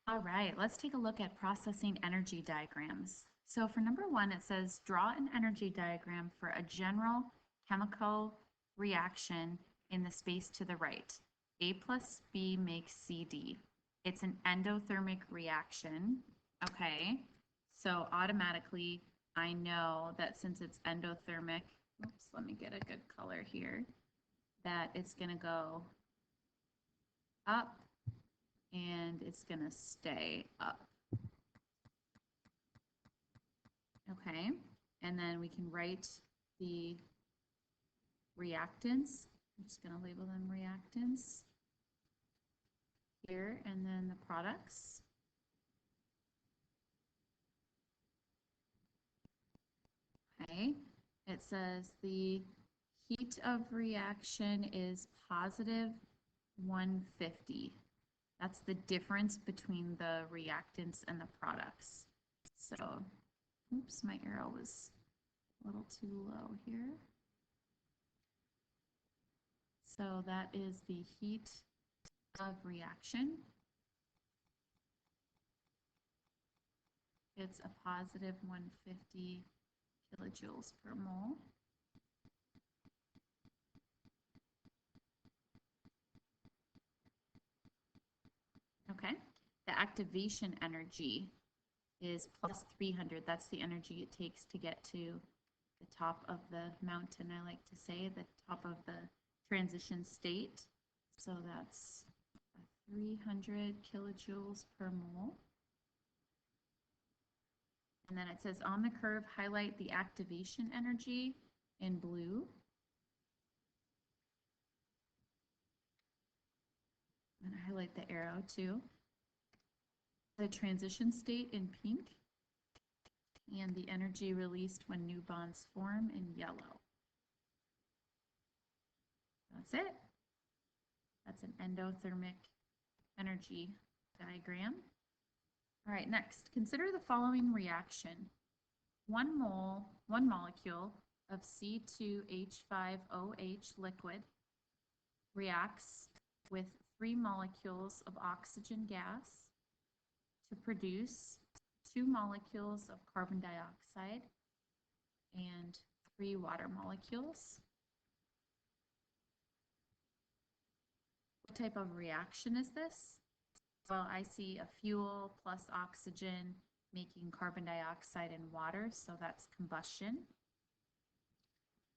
All right, let's take a look at processing energy diagrams. So for number one, it says draw an energy diagram for a general chemical reaction in the space to the right. A plus B makes CD. It's an endothermic reaction. Okay, so automatically I know that since it's endothermic, oops, let me get a good color here, that it's going to go up and it's going to stay up. Okay, and then we can write the reactants. I'm just going to label them reactants here, and then the products. Okay, it says the heat of reaction is positive 150. That's the difference between the reactants and the products. So, oops, my arrow was a little too low here. So that is the heat of reaction. It's a positive 150 kilojoules per mole. Okay, the activation energy is plus 300. That's the energy it takes to get to the top of the mountain, I like to say, the top of the transition state. So that's 300 kilojoules per mole. And then it says on the curve, highlight the activation energy in blue. I'm going to highlight the arrow too. The transition state in pink, and the energy released when new bonds form in yellow. That's it. That's an endothermic energy diagram. All right, next, consider the following reaction. One molecule of C2H5OH liquid reacts with 3 molecules of oxygen gas to produce 2 molecules of carbon dioxide and 3 water molecules. What type of reaction is this? Well, I see a fuel plus oxygen making carbon dioxide and water, so that's combustion.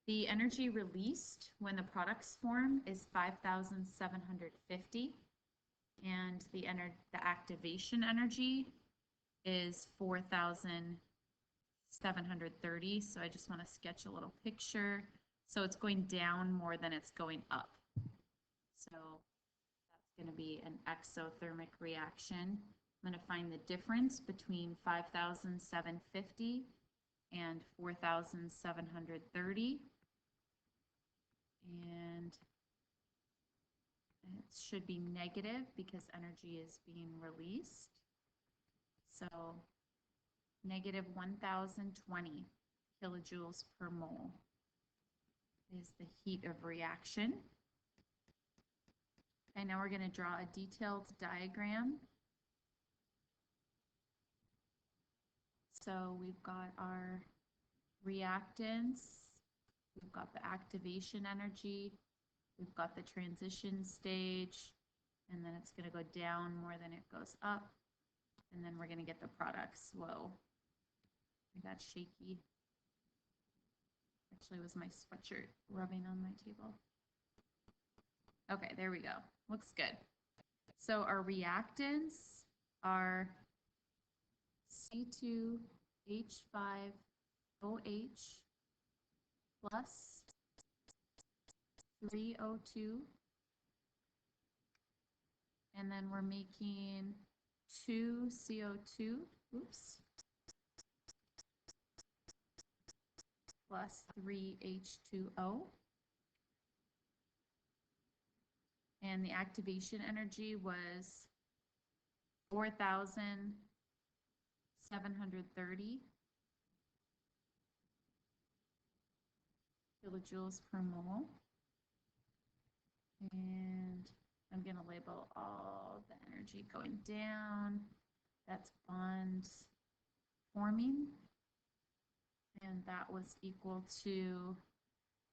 The energy released when the products form is 5,750, and the activation energy is 4,730. So I just want to sketch a little picture. So it's going down more than it's going up. So that's going to be an exothermic reaction. I'm going to find the difference between 5,750 and 4,730. And it should be negative because energy is being released. So negative 1,020 kilojoules per mole is the heat of reaction. Okay, now we're going to draw a detailed diagram. So we've got our reactants, we've got the activation energy, we've got the transition stage, and then it's going to go down more than it goes up, and then we're going to get the products. Whoa, I got shaky. Actually, it was my sweatshirt rubbing on my table. Okay, there we go. Looks good. So our reactants are C2H5OH plus 3O2, and then we're making 2 CO2, oops, plus 3 H2O. And the activation energy was 4,730 kilojoules per mole. And I'm going to label all the energy going down That's bond forming, and that was equal to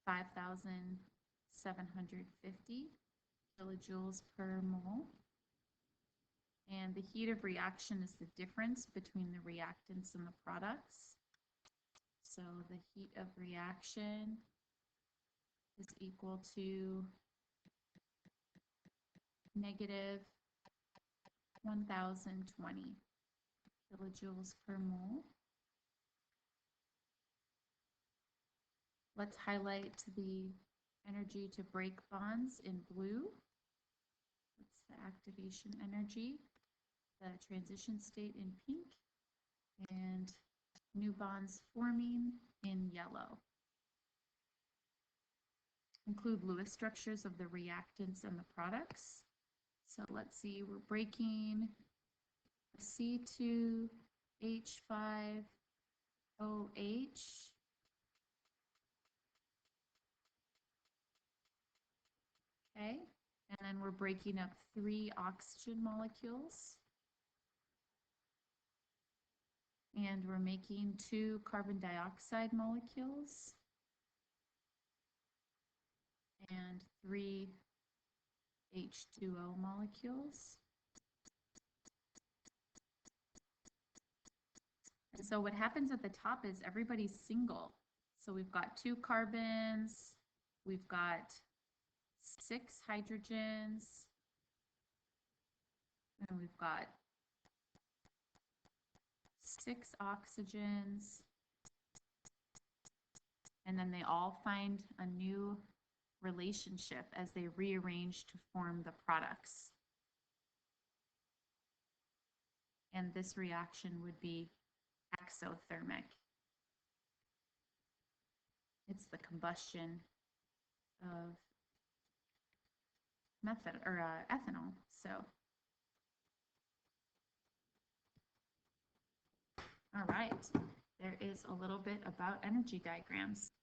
5,750 kilojoules per mole. And the heat of reaction is the difference between the reactants and the products. So the heat of reaction is equal to negative 1,020 kilojoules per mole. Let's highlight the energy to break bonds in blue. That's the activation energy. The transition state in pink, and new bonds forming in yellow. Include Lewis structures of the reactants and the products. So let's see, we're breaking C2H5OH. Okay, and then we're breaking up 3 oxygen molecules. And we're making 2 carbon dioxide molecules and 3 H2O molecules. And so what happens at the top is everybody's single. So we've got 2 carbons, we've got 6 hydrogens, and we've got 6 oxygens, and then they all find a new relationship as they rearrange to form the products. And this reaction would be exothermic. It's the combustion of ethanol. So, all right, there is a little bit about energy diagrams.